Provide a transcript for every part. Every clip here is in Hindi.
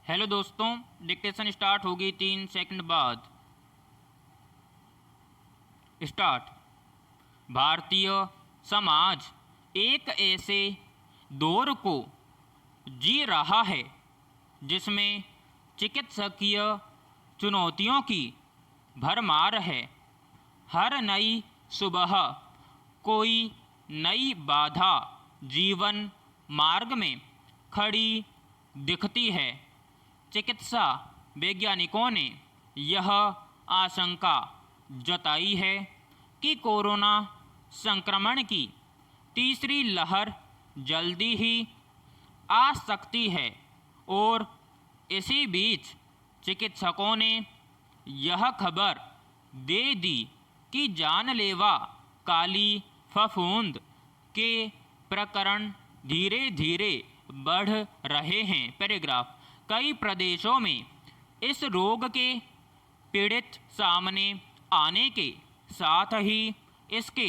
हेलो दोस्तों, डिक्टेशन स्टार्ट होगी 3 सेकंड बाद। स्टार्ट। भारतीय समाज एक ऐसे दौर को जी रहा है जिसमें चिकित्सकीय चुनौतियों की भरमार है। हर नई सुबह कोई नई बाधा जीवन मार्ग में खड़ी दिखती है। चिकित्सा वैज्ञानिकों ने यह आशंका जताई है कि कोरोना संक्रमण की तीसरी लहर जल्दी ही आ सकती है और इसी बीच चिकित्सकों ने यह खबर दे दी कि जानलेवा काली फफूंद के प्रकरण धीरे धीरे बढ़ रहे हैं। पैराग्राफ। कई प्रदेशों में इस रोग के पीड़ित सामने आने के साथ ही इसके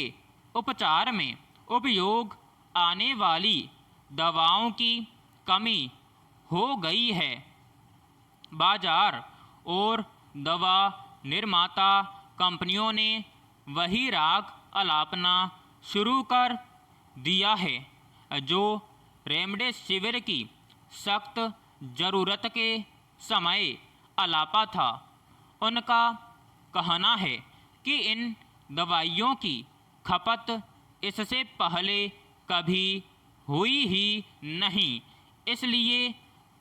उपचार में उपयोग आने वाली दवाओं की कमी हो गई है। बाजार और दवा निर्माता कंपनियों ने वही राग अलापना शुरू कर दिया है जो रेमडेसिविर की सख्त ज़रूरत के समय अलापा था। उनका कहना है कि इन दवाइयों की खपत इससे पहले कभी हुई ही नहीं, इसलिए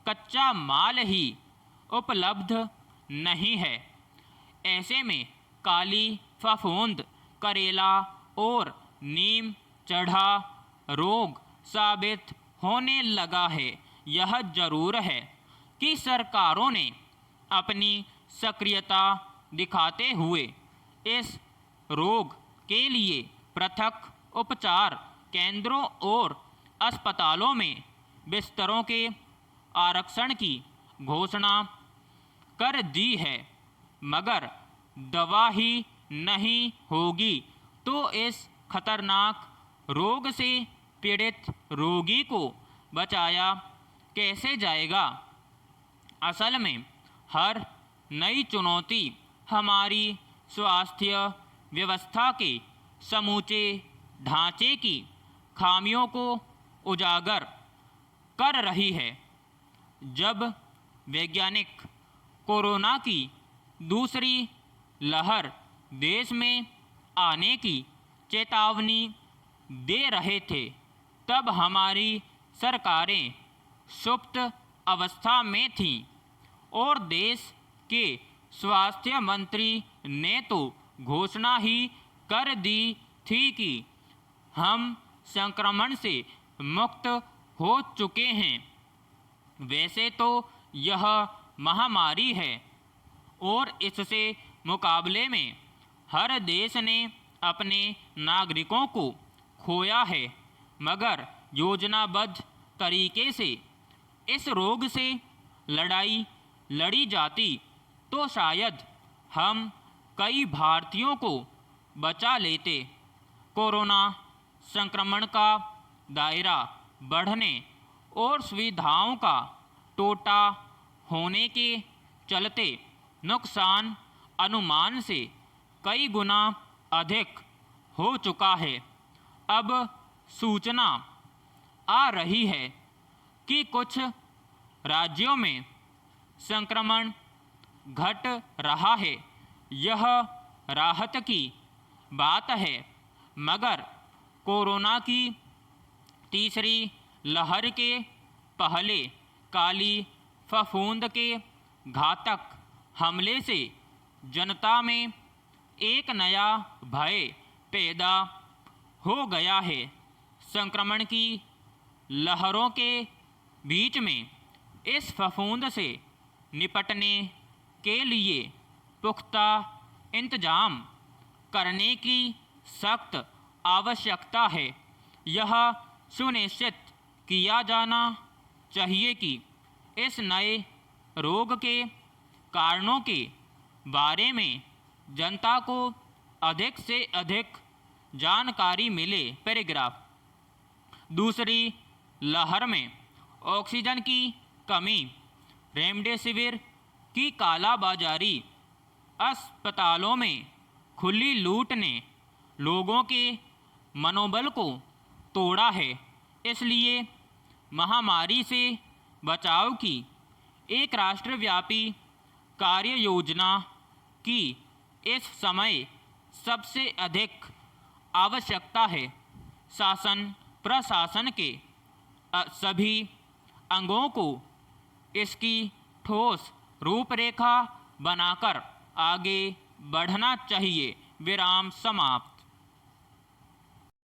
कच्चा माल ही उपलब्ध नहीं है। ऐसे में काली फफूंद, करेला और नीम चढ़ा रोग साबित होने लगा है। यह जरूर है कि सरकारों ने अपनी सक्रियता दिखाते हुए इस रोग के लिए पृथक उपचार केंद्रों और अस्पतालों में बिस्तरों के आरक्षण की घोषणा कर दी है, मगर दवा ही नहीं होगी तो इस खतरनाक रोग से पीड़ित रोगी को बचाया कैसे जाएगा। असल में हर नई चुनौती हमारी स्वास्थ्य व्यवस्था के समूचे ढांचे की खामियों को उजागर कर रही है। जब वैज्ञानिक कोरोना की दूसरी लहर देश में आने की चेतावनी दे रहे थे, तब हमारी सरकारें सुप्त अवस्था में थीं और देश के स्वास्थ्य मंत्री ने तो घोषणा ही कर दी थी कि हम संक्रमण से मुक्त हो चुके हैं। वैसे तो यह महामारी है और इससे मुकाबले में हर देश ने अपने नागरिकों को खोया है, मगर योजनाबद्ध तरीके से इस रोग से लड़ाई लड़ी जाती तो शायद हम कई भारतीयों को बचा लेते। कोरोना संक्रमण का दायरा बढ़ने और सुविधाओं का टोटा होने के चलते नुकसान अनुमान से कई गुना अधिक हो चुका है। अब सूचना आ रही है कि कुछ राज्यों में संक्रमण घट रहा है। यह राहत की बात है, मगर कोरोना की तीसरी लहर के पहले काली फफूंद के घातक हमले से जनता में एक नया भय पैदा हो गया है। संक्रमण की लहरों के बीच में इस फफूंद से निपटने के लिए पुख्ता इंतजाम करने की सख्त आवश्यकता है। यह सुनिश्चित किया जाना चाहिए कि इस नए रोग के कारणों के बारे में जनता को अधिक से अधिक जानकारी मिले। पैराग्राफ। दूसरी लहर में ऑक्सीजन की कमी रेमडेसिविर की कालाबाजारी, अस्पतालों में खुली लूट ने लोगों के मनोबल को तोड़ा है। इसलिए महामारी से बचाव की एक राष्ट्रव्यापी कार्य योजना की इस समय सबसे अधिक आवश्यकता है। शासन प्रशासन के सभी अंगों को इसकी ठोस रूपरेखा बनाकर आगे बढ़ना चाहिए। विराम समाप्त।